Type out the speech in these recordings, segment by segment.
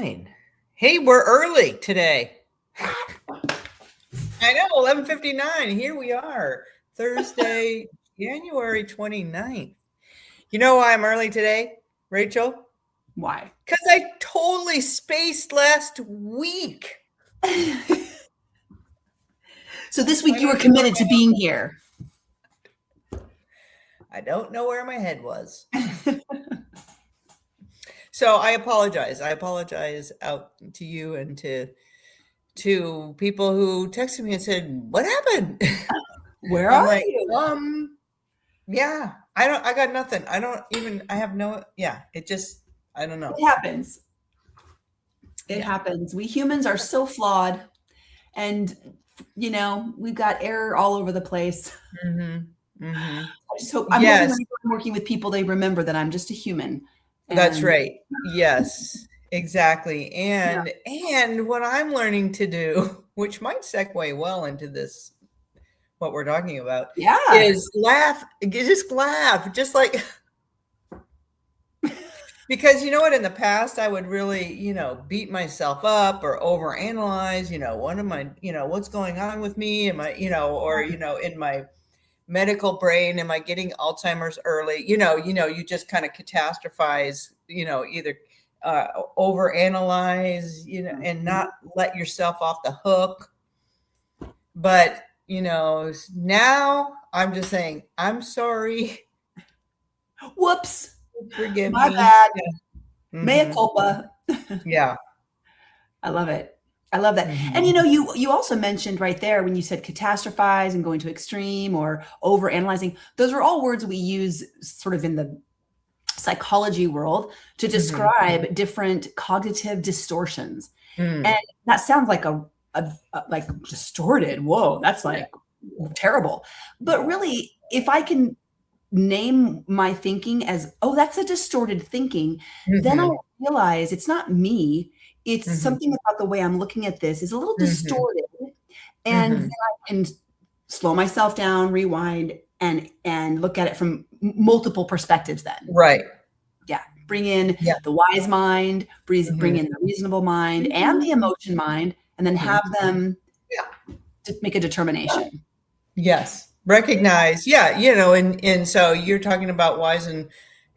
11:59. Hey, we're early today. I know, 11:59. Here we are, Thursday, January 29th. You know why I'm early today, Rachel? Why? Because I totally spaced last week. So this week you were committed to being here. I don't know where my head was. So I apologize. I apologize out to you and to people who texted me and said, "What happened?" Where I'm are like, you? yeah, I got nothing. I have no, it just, I don't know. It happens. It happens. We humans are so flawed, and we've got error all over the place. Mm-hmm. Mm-hmm. I just hope I'm hoping when I'm working with people, they remember that I'm just a human. That's right. Yes, exactly. And what I'm learning to do, which might segue well into this, what we're talking about, is laugh. Just laugh, just like, because you know what, in the past, I would really, beat myself up or overanalyze, what am I, what's going on with me? Am I, or, in my medical brain, am I getting Alzheimer's early? You just kind of catastrophize, either overanalyze, and not let yourself off the hook. But, now I'm just saying, I'm sorry. Whoops. Forgive My me. bad. Yeah. Mea culpa. Yeah. I love it. I love that. Mm-hmm. And you also mentioned right there when you said catastrophize and going to extreme or over analyzing, those are all words we use sort of in the psychology world to describe different cognitive distortions. And that sounds like a like distorted. Whoa, that's like terrible. But really, if I can name my thinking as, oh, that's a distorted thinking, then I realize it's not me. It's something about the way I'm looking at this is a little distorted. And then I can slow myself down, rewind, and look at it from multiple perspectives then. Right. Yeah. Bring in the wise mind, bring in the reasonable mind and the emotion mind, and then have them to make a determination. Yes. Recognize. Yeah. And so you're talking about wise and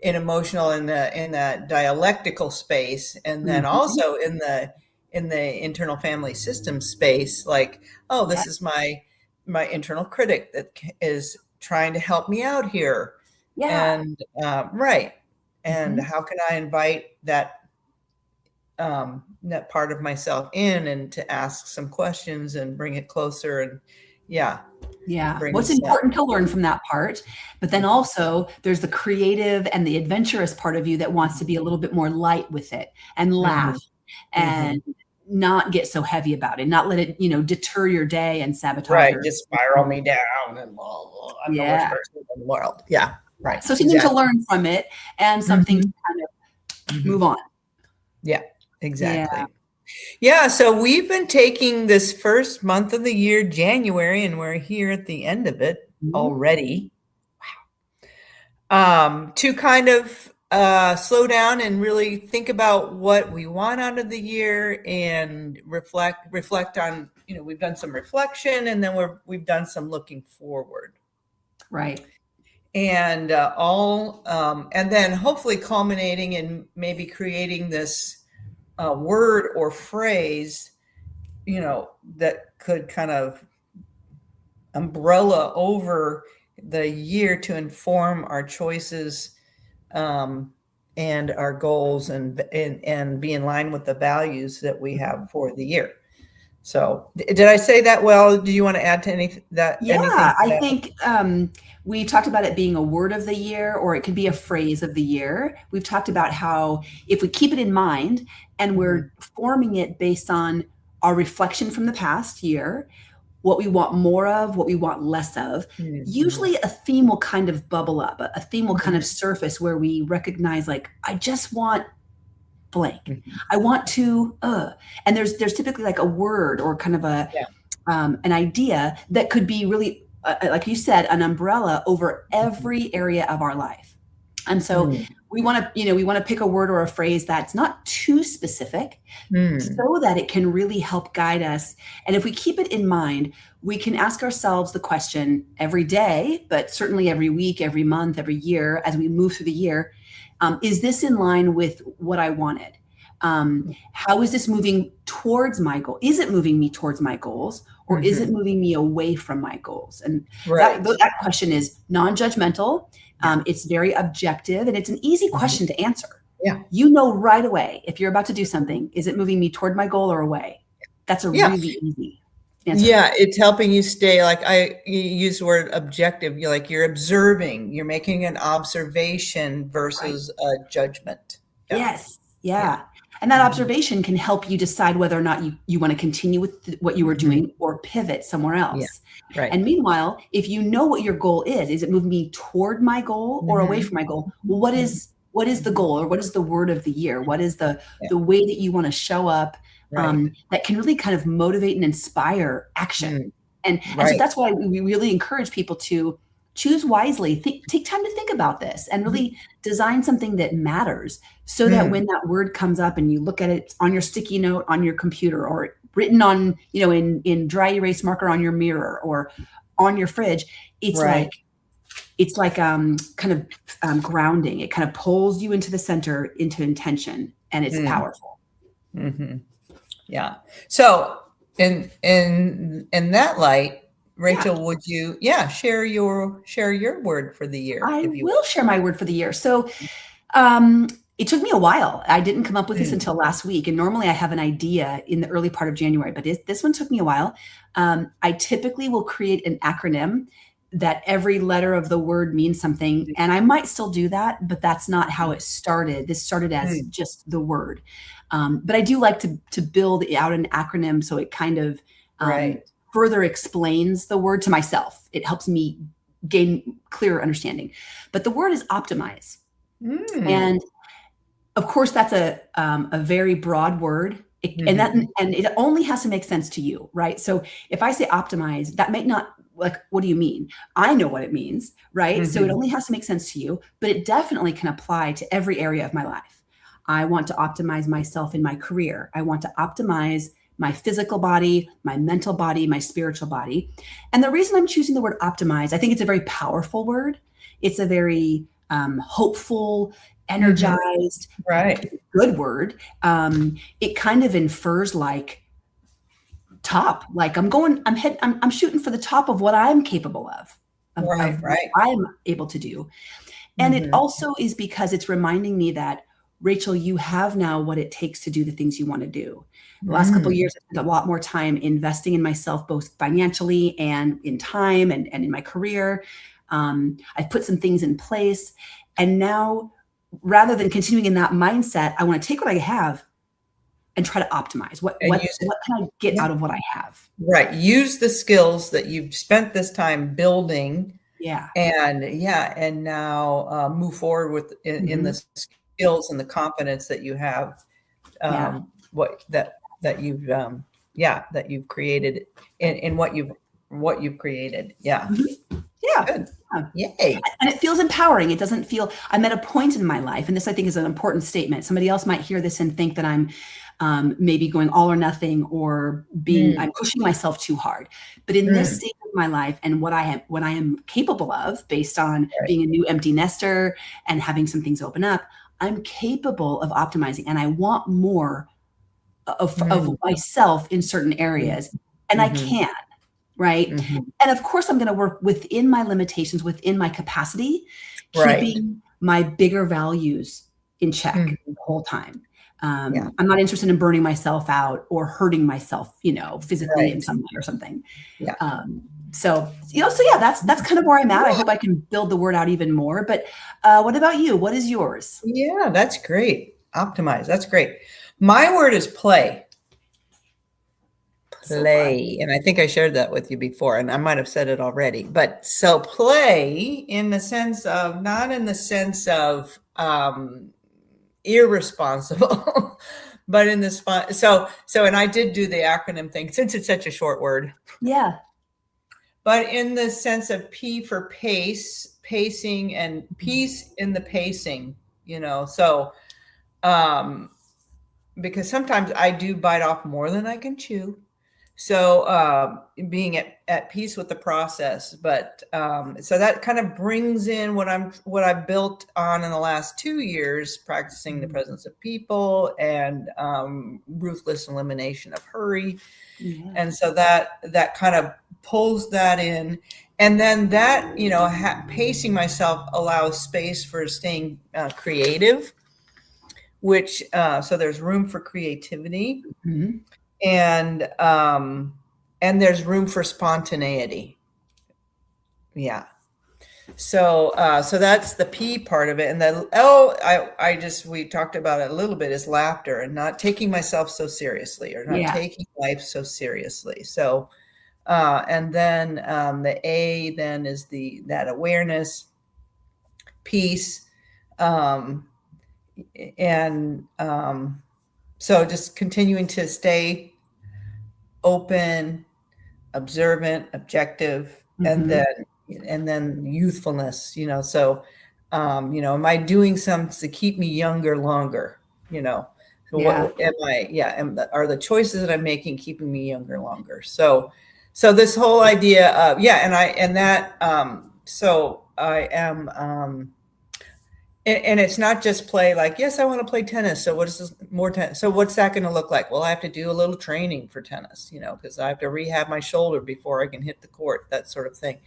emotional in that dialectical space. And then also in the internal family system space, like, oh, this is my internal critic that is trying to help me out here. Yeah. And right. And how can I invite that part of myself in and to ask some questions and bring it closer and what's important to learn from that part, but then also there's the creative and the adventurous part of you that wants to be a little bit more light with it and laugh and not get so heavy about it, not let it deter your day and sabotage just spiral me down and blah, blah. I'm the worst person in the world. Right. So something to learn from it and something to kind of move on. Exactly. So we've been taking this first month of the year, January, and we're here at the end of it already. Wow. To kind of slow down and really think about what we want out of the year and reflect on, we've done some reflection and then we've done some looking forward. Right. And and then hopefully culminating in maybe creating this word or phrase, that could kind of umbrella over the year to inform our choices and our goals and be in line with the values that we have for the year. So did I say that well? Do you want to add to anything? I think we talked about it being a word of the year, or it could be a phrase of the year. We've talked about how if we keep it in mind and we're forming it based on our reflection from the past year, what we want more of, what we want less of, usually a theme will kind of bubble up, a theme will kind of surface where we recognize, like, I just want blank. I want to, and there's typically like a word or kind of an idea that could be really, like you said, an umbrella over every area of our life. And so we want to pick a word or a phrase that's not too specific so that it can really help guide us. And if we keep it in mind, we can ask ourselves the question every day, but certainly every week, every month, every year, as we move through the year, is this in line with what I wanted? How is this moving towards my goal? Is it moving me towards my goals, or is it moving me away from my goals? And that question is non-judgmental. It's very objective, and it's an easy question to answer. Yeah. You know right away if you're about to do something, is it moving me toward my goal or away? That's a really easy answer. Yeah, it's helping you stay, like you use the word objective. You're like, you're observing, you're making an observation versus a judgment. Yeah. Yes. Yeah. And that observation can help you decide whether or not you want to continue with what you were doing or pivot somewhere else. Yeah. Right. And meanwhile, if you know what your goal is it moving me toward my goal or away from my goal? Well, what is the goal, or what is the word of the year? What is the way that you want to show up that can really kind of motivate and inspire action? And so that's why we really encourage people to choose wisely, take time to think about this and really design something that matters, so that when that word comes up and you look at it on your sticky note on your computer, or written on, in dry erase marker on your mirror or on your fridge, it's like kind of grounding. It kind of pulls you into the center, into intention, and it's powerful. Yeah. So in that light, Rachel, would you share your word for the year? I will share my word for the year. So it took me a while. I didn't come up with this until last week. And normally I have an idea in the early part of January, but this one took me a while. I typically will create an acronym that every letter of the word means something. And I might still do that, but that's not how it started. This started as just the word. But I do like to build out an acronym, so it kind of further explains the word to myself. It helps me gain clearer understanding. But the word is optimize. And of course, that's a very broad word. And it only has to make sense to you, right? So if I say optimize, that may not, like, what do you mean? I know what it means, right? So it only has to make sense to you, but it definitely can apply to every area of my life. I want to optimize myself in my career. I want to optimize my physical body, my mental body, my spiritual body. And the reason I'm choosing the word optimize, I think it's a very powerful word. It's a very hopeful, energized, good word. It kind of infers like top, like I'm shooting for the top of what I'm capable of what I'm able to do. And it also is because it's reminding me that, Rachel, you have now what it takes to do the things you want to do. The last couple of years, I spent a lot more time investing in myself, both financially and in time and in my career. I've put some things in place. And now, rather than continuing in that mindset, I want to take what I have and try to optimize. What can I get out of what I have? Right. Use the skills that you've spent this time building. Yeah. And now move forward with in the skills and the confidence that you have, that you've created in what you've created. Yeah. Yeah. Good. Yay. And it feels empowering. It doesn't feel, I'm at a point in my life, and this I think is an important statement. Somebody else might hear this and think that I'm maybe going all or nothing, or I'm pushing myself too hard. But in this stage of my life, and what I am capable of, based on being a new empty nester and having some things open up, I'm capable of optimizing, and I want more of myself in certain areas, and I can. Right. And of course, I'm going to work within my limitations, within my capacity, keeping my bigger values in check the whole time. I'm not interested in burning myself out or hurting myself, physically in some way or something. Yeah. So that's kind of where I'm at. I hope I can build the word out even more. But what about you? What is yours? Yeah, that's great. Optimize. That's great. My word is play. Play. And I think I shared that with you before, and I might have said it already, but so play in the sense of, not in the sense of irresponsible, but in the spot. So, and I did do the acronym thing since it's such a short word. Yeah. But in the sense of P for pace, pacing and peace in the pacing, so because sometimes I do bite off more than I can chew. So being at peace with the process, but so that kind of brings in what I've built on in the last 2 years, practicing the presence of people and ruthless elimination of hurry. Yeah. And so that kind of pulls that in. And then that, pacing myself allows space for staying creative, which so there's room for creativity. Mm-hmm. And there's room for spontaneity. Yeah. So that's the P part of it. And then we talked about it a little bit, is laughter and not taking myself so seriously, or not taking life so seriously. So and then the A then is that awareness, peace, so just continuing to stay open, observant, objective, and then youthfulness, so am I doing something to keep me younger longer? So what am I, are the choices that I'm making keeping me younger longer? So this whole idea of, so I am and it's not just play, like, yes, I want to play tennis. So what is this, more tennis? So what's that going to look like? Well, I have to do a little training for tennis, because I have to rehab my shoulder before I can hit the court, that sort of thing.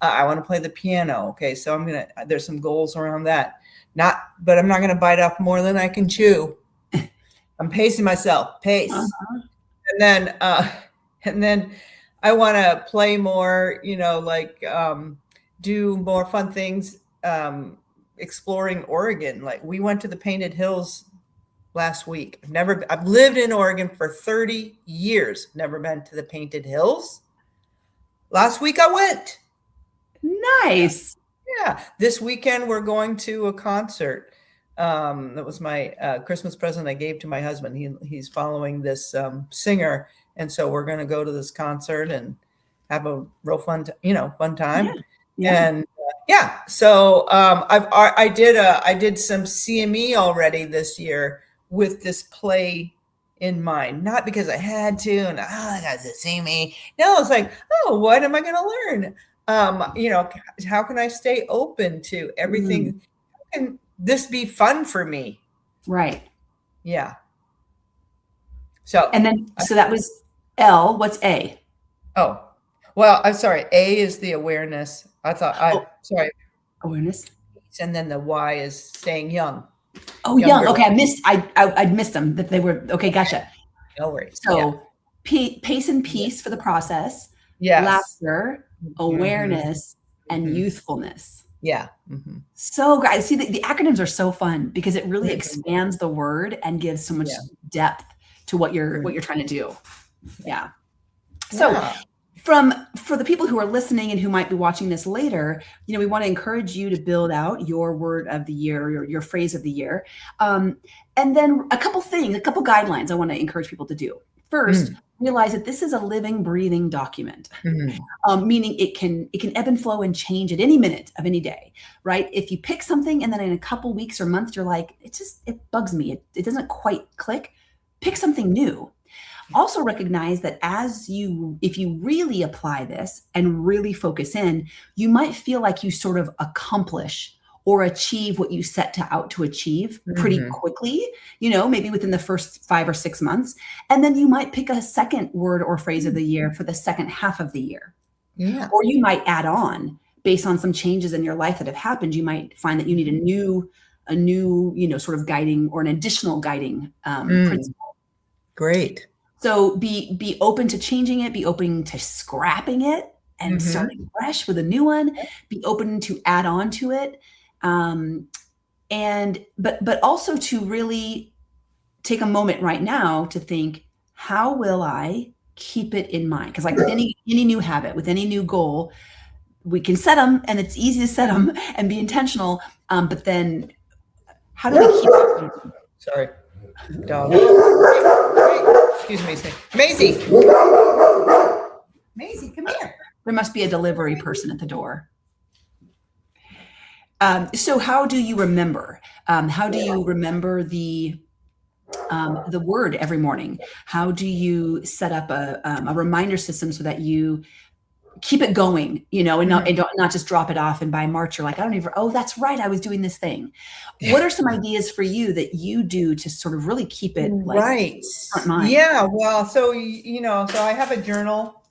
I want to play the piano. Okay. So there's some goals around that. But I'm not going to bite off more than I can chew. I'm pacing myself, pace. Uh-huh. And then I want to play more, do more fun things, exploring Oregon. Like, we went to the Painted Hills last week. I've lived in Oregon for 30 years. Never been to the Painted Hills. Last week I went. Nice. Yeah. This weekend we're going to a concert. That was my Christmas present I gave to my husband. He's following this singer. And so we're going to go to this concert and have a real fun time. Yeah. And so I did some CME already this year with this play in mind, not because I had to, and I got the CME. No, it's like, what am I going to learn? How can I stay open to everything? How can this be fun for me? Right. Yeah. So, and then, so that was L. What's A? Oh, well, I'm sorry. A is the awareness. Sorry. Awareness. And then the Y is staying young. Oh, young. Okay. I missed them, that they were, okay. Gotcha. No worries. So pace and peace for the process. Yes. Laughter, awareness, and youthfulness. Yeah. So guys, see, the acronyms are so fun because it really expands the word and gives so much depth to what you're trying to do. Yeah. So for the people who are listening and who might be watching this later, we want to encourage you to build out your word of the year, your phrase of the year. And then a couple guidelines I want to encourage people to do. First, realize that this is a living, breathing document, meaning it can ebb and flow and change at any minute of any day, right? If you pick something and then in a couple weeks or months, you're like, it bugs me. It doesn't quite click. Pick something new. Also recognize that if you really apply this and really focus in, you might feel like you sort of accomplish or achieve what you set out to achieve pretty quickly, maybe within the first 5 or 6 months. And then you might pick a second word or phrase of the year for the second half of the year. Yeah. Or you might add on based on some changes in your life that have happened. You might find that you need a new, sort of guiding or an additional guiding principle. Great. So be open to changing it, be open to scrapping it and starting fresh with a new one, be open to add on to it. But also to really take a moment right now to think, how will I keep it in mind? Because like with any new habit, with any new goal, we can set them and it's easy to set them and be intentional. But then how do we keep it? Sorry. Dog. Excuse me. Maisie, come here. There must be a delivery person at the door. So how do you remember? How do you remember the word every morning? How do you set up a reminder system so that you keep it going, and not just drop it off. And by March, you're like, oh, that's right, I was doing this thing. What are some ideas for you that you do to sort of really keep it right? Front mind? Yeah. Well, so so I have a journal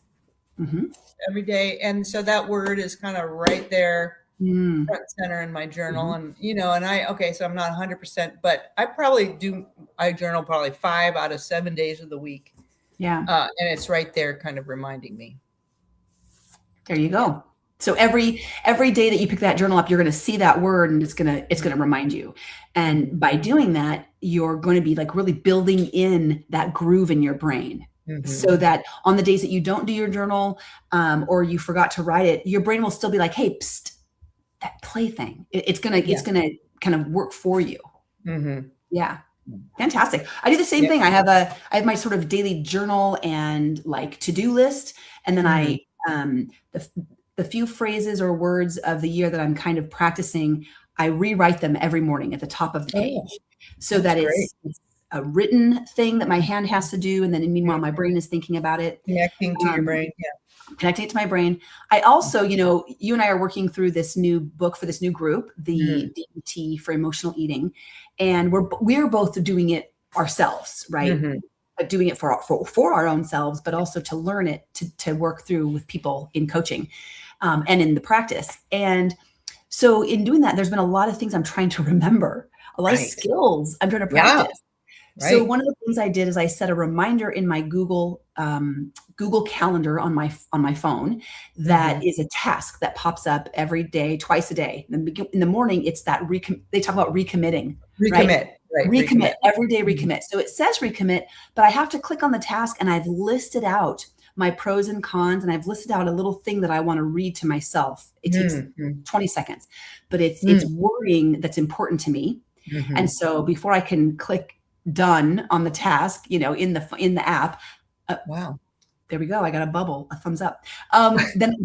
every day, and so that word is kind of right there. Front and center in my journal. And so I'm not 100%, but I journal probably 5 out of 7 days of the week. Yeah. And it's right there kind of reminding me. There you go. So every day that you pick that journal up, you're going to see that word, and it's going to remind you. And by doing that, you're going to be like really building in that groove in your brain. So that on the days that you don't do your journal, or you forgot to write it, your brain will still be like, hey, psst, that play thing. It's gonna kind of work for you. Yeah. Fantastic. I do the same thing. I have my sort of daily journal and like to-do list. And then I, the few phrases or words of the year that I'm kind of practicing, I rewrite them every morning at the top of the page, so that it's a written thing that my hand has to do. And then meanwhile, my brain is thinking about it. Connecting to your brain. Yeah. Connecting it to my brain. I also, you and I are working through this new book for this new group, the DET for emotional eating. And we're both doing it ourselves, right? Doing it for our own selves, but also to learn it, to work through with people in coaching, and in the practice. And so in doing that, there's been a lot of things I'm trying to remember, a lot of skills I'm trying to practice. Right. So one of the things I did is I set a reminder in my Google Calendar on my phone that is a task that pops up every day, twice a day. In the morning, it's that they talk about recommitting. Recommit. Right? Recommit. Every day, recommit. So it says recommit, but I have to click on the task, and I've listed out my pros and cons, and I've listed out a little thing that I want to read to myself. It takes 20 seconds, but it's wording that's important to me. And so before I can click done on the task, in the app. Wow. There we go. I got a bubble, a thumbs up. Then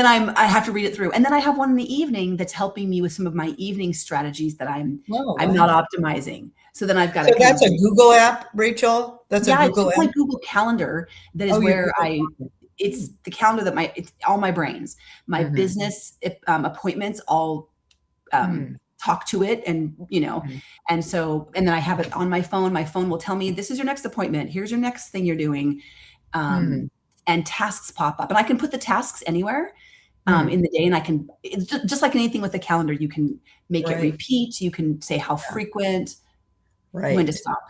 I have to read it through. And then I have one in the evening that's helping me with some of my evening strategies that I'm not optimizing. So then I've got that's a Google app, Rachel? That's a Google app? My Google Calendar. That is where it's the calendar that it's all my brains, my business appointments, all talk to it, and and then I have it on my phone. My phone will tell me, this is your next appointment, here's your next thing you're doing, and tasks pop up, and I can put the tasks anywhere in the day, and I can, just like anything with the calendar, you can make it repeat, you can say how frequent, when to stop.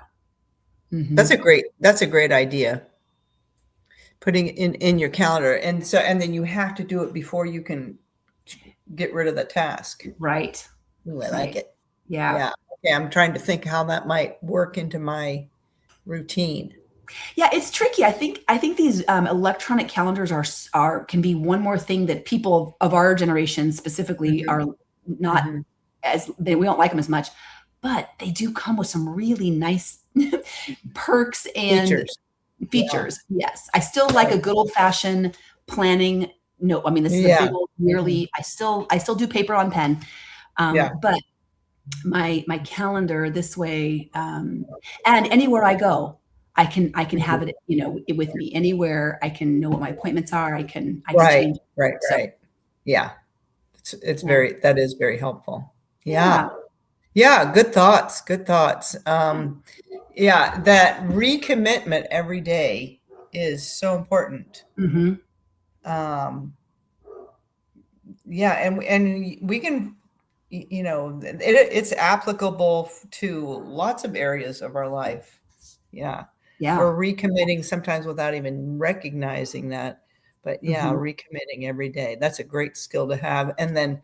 That's a great idea, putting it in your calendar, and then you have to do it before you can get rid of the task. Right. Ooh, I like it. Yeah. Okay, I'm trying to think how that might work into my routine. Yeah, it's tricky. I think these electronic calendars can be one more thing that people of our generation specifically are not we don't like them as much, but they do come with some really nice perks and features. Yeah. Yes, I still like a good old fashioned planning. No, I mean, this is a big old yearly. I still do paper on pen. But my calendar this way, and anywhere I go, I can have it, with me anywhere. I can know what my appointments are. I can change. Right. Yeah. That is very helpful. Yeah. Good thoughts. That recommitment every day is so important. And we can, it's applicable to lots of areas of our life. Yeah. We're recommitting sometimes without even recognizing that, but recommitting every day. That's a great skill to have. And then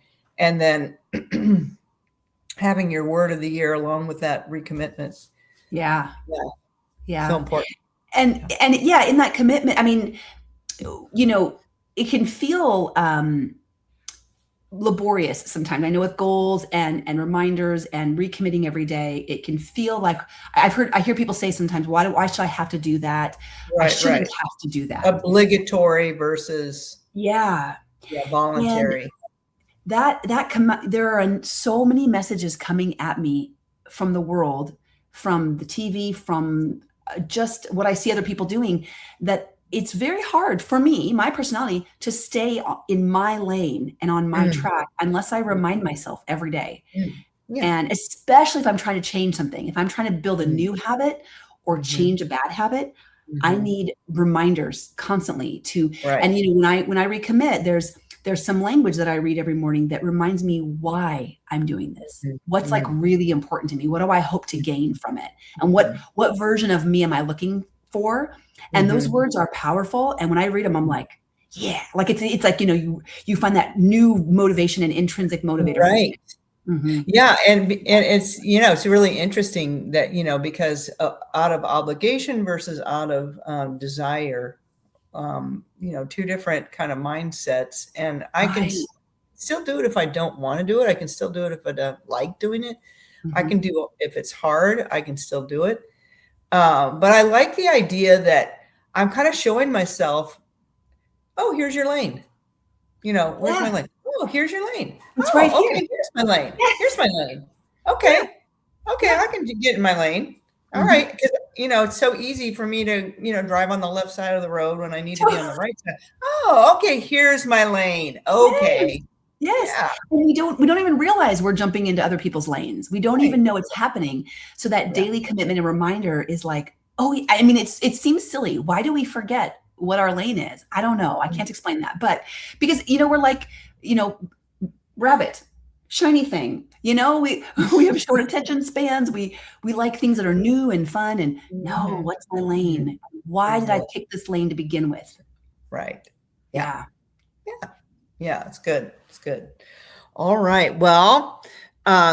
having your word of the year along with that recommitment. Yeah. So important. And in that commitment, I mean, it can feel laborious sometimes. I know with goals and reminders and recommitting every day, it can feel like I hear people say sometimes, why should I have to do that? I shouldn't have to do that. Obligatory versus voluntary. there are so many messages coming at me from the world, from the TV, from just what I see other people doing, that it's very hard for me, my personality, to stay in my lane and on my track unless I remind myself every day. Yeah. And especially if I'm trying to change something, if I'm trying to build a new habit or change a bad habit, I need reminders constantly to, and when I recommit, there's some language that I read every morning that reminds me why I'm doing this. What's like really important to me? What do I hope to gain from it? And what version of me am I looking for? And those words are powerful. And when I read them, I'm like, yeah, like it's like, you find that new motivation and intrinsic motivator. Right. Yeah. And it's, it's really interesting that, because out of obligation versus out of desire, two different kind of mindsets. And I can still do it if I don't want to do it. I can still do it if I don't like doing it. I can do it if it's hard, I can still do it. But I like the idea that I'm kind of showing myself, oh, here's your lane. Where's my lane? Oh, here's your lane. It's right here. Okay, here's my lane. Here's my lane. Okay. Okay, I can get in my lane. All right. Because, it's so easy for me to, drive on the left side of the road when I need to be on the right side. Oh, okay. Here's my lane. Okay. Yes. Yeah. And we don't even realize we're jumping into other people's lanes. We don't even know it's happening. So that daily commitment and reminder is like, it seems silly. Why do we forget what our lane is? I don't know. I can't explain that. But because, we're like, rabbit, shiny thing, we have short attention spans. We like things that are new and fun and no, what's my lane? Why did I pick this lane to begin with? Right. Yeah. Yeah. Yeah. It's good. It's good. All right. Well,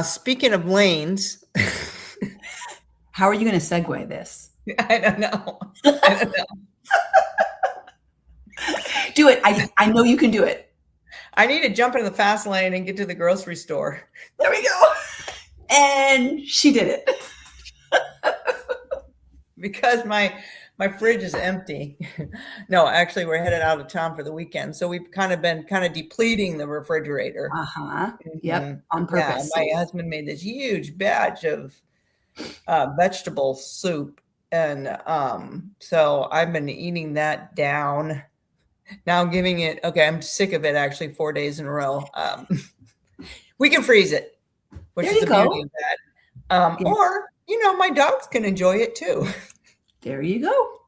speaking of lanes, how are you going to segue this? I don't know. Do it. I know you can do it. I need to jump into the fast lane and get to the grocery store. There we go. And she did it. Because my fridge is empty. No, actually, we're headed out of town for the weekend. So we've been depleting the refrigerator. Yep. On purpose. Yeah, my husband made this huge batch of vegetable soup. And so I've been eating that down. Now I'm giving it, I'm sick of it actually 4 days in a row. We can freeze it, which is the beauty of that. Or, my dogs can enjoy it too. There you go.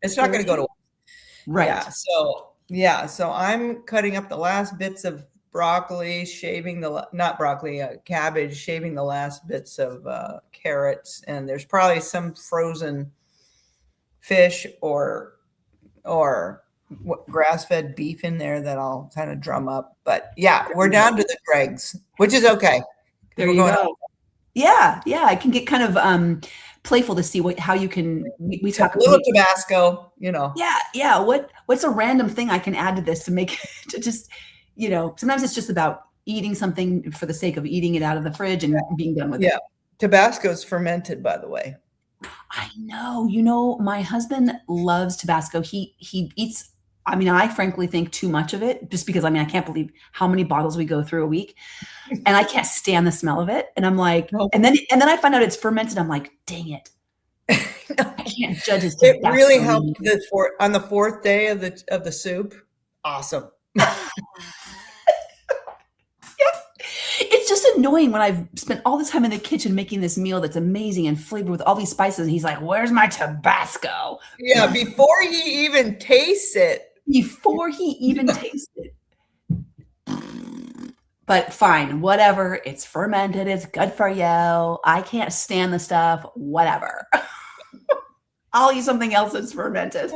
It's not going to go to waste. Right. Yeah. So I'm cutting up the last bits of broccoli, cabbage, shaving the last bits of carrots. And there's probably some frozen fish or grass-fed beef in there that I'll kind of drum up. But yeah, we're down to the dregs, which is okay. There you go. Yeah. I can get kind of playful to see how you can. We talk a little Tabasco, Yeah. What's a random thing I can add to this to make to just, sometimes it's just about eating something for the sake of eating it out of the fridge and being done with it. Yeah, Tabasco's fermented, by the way. I know. My husband loves Tabasco. He eats. I frankly think too much of it just because, I can't believe how many bottles we go through a week and I can't stand the smell of it. And I'm like, and then I find out it's fermented. I'm like, dang it. I can't judge his It really helped on the fourth day of the soup. Awesome. It's just annoying when I've spent all this time in the kitchen making this meal that's amazing and flavored with all these spices. And he's like, where's my Tabasco? Yeah. Before he even tastes it. But fine, whatever. It's fermented. It's good for you. I can't stand the stuff. Whatever. I'll use something else that's fermented.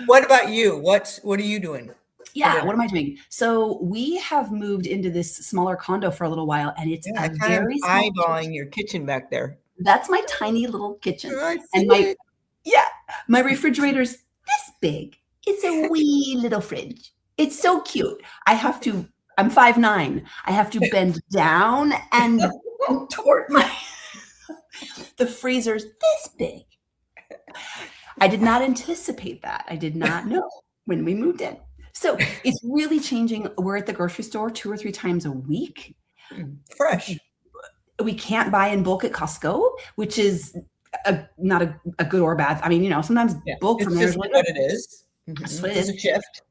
What about you? What are you doing? Yeah, what am I doing? So we have moved into this smaller condo for a little while, and it's a very small eyeballing your kitchen back there. That's my tiny little kitchen, and my refrigerator's this big. It's a wee little fridge. It's so cute. I'm 5'9". I have to bend down and toward the freezer's this big. I did not anticipate that. I did not know when we moved in. So it's really changing. We're at the grocery store 2 or 3 times a week. Fresh. We can't buy in bulk at Costco, which is not a good or bad. I mean, sometimes bulk from It's there just is really what good. it is. That's what it It's is. a shift.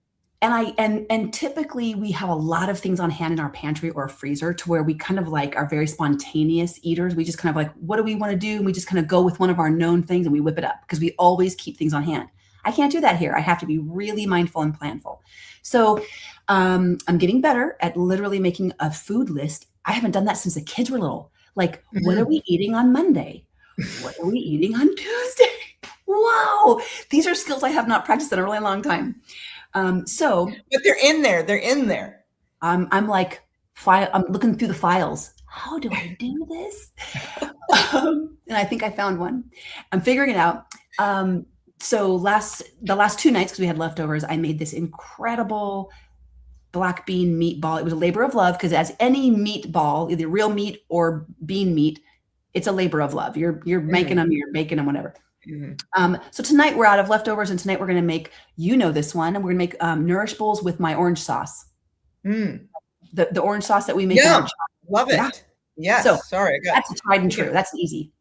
And typically we have a lot of things on hand in our pantry or freezer to where we kind of like are very spontaneous eaters. We just kind of like, what do we want to do? And we just kind of go with one of our known things and we whip it up because we always keep things on hand. I can't do that here. I have to be really mindful and planful. So I'm getting better at literally making a food list. I haven't done that since the kids were little. Like, what are we eating on Monday? What are we eating on Tuesday? Wow. These are skills I have not practiced in a really long time. But they're in there. They're in there. I'm like, I'm looking through the files. How do I do this? And I think I found one. I'm figuring it out. So the last 2 nights, because we had leftovers, I made this incredible black bean meatball. It was a labor of love because as any meatball, either real meat or bean meat, it's a labor of love. You're making them, you're baking them, whatever. So tonight we're out of leftovers, and tonight we're going to make, this one, and we're going to make Nourish Bowls with my orange sauce. The orange sauce that we make. Yeah, love it. Yeah. Yes. So sorry, that's tried and true. That's easy.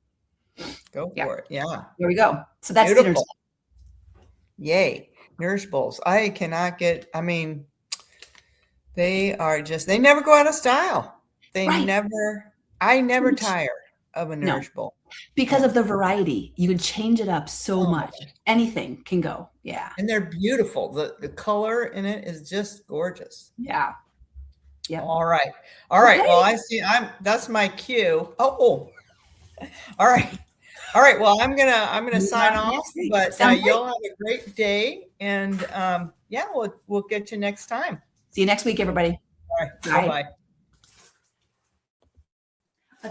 Go for it. Yeah. There we go. So that's dinner. Yay. Nourish Bowls. I cannot get, they never go out of style. I never tire of a Nourish Bowl. Because of the variety. You can change it up so much. Anything can go. Yeah. And they're beautiful. The color in it is just gorgeous. Yeah. Yeah. All right. Well, I see that's my cue. Oh. All right. Well, I'm gonna sign off, but y'all have a great day, and we'll get you next time. See you next week, everybody. All right. Bye.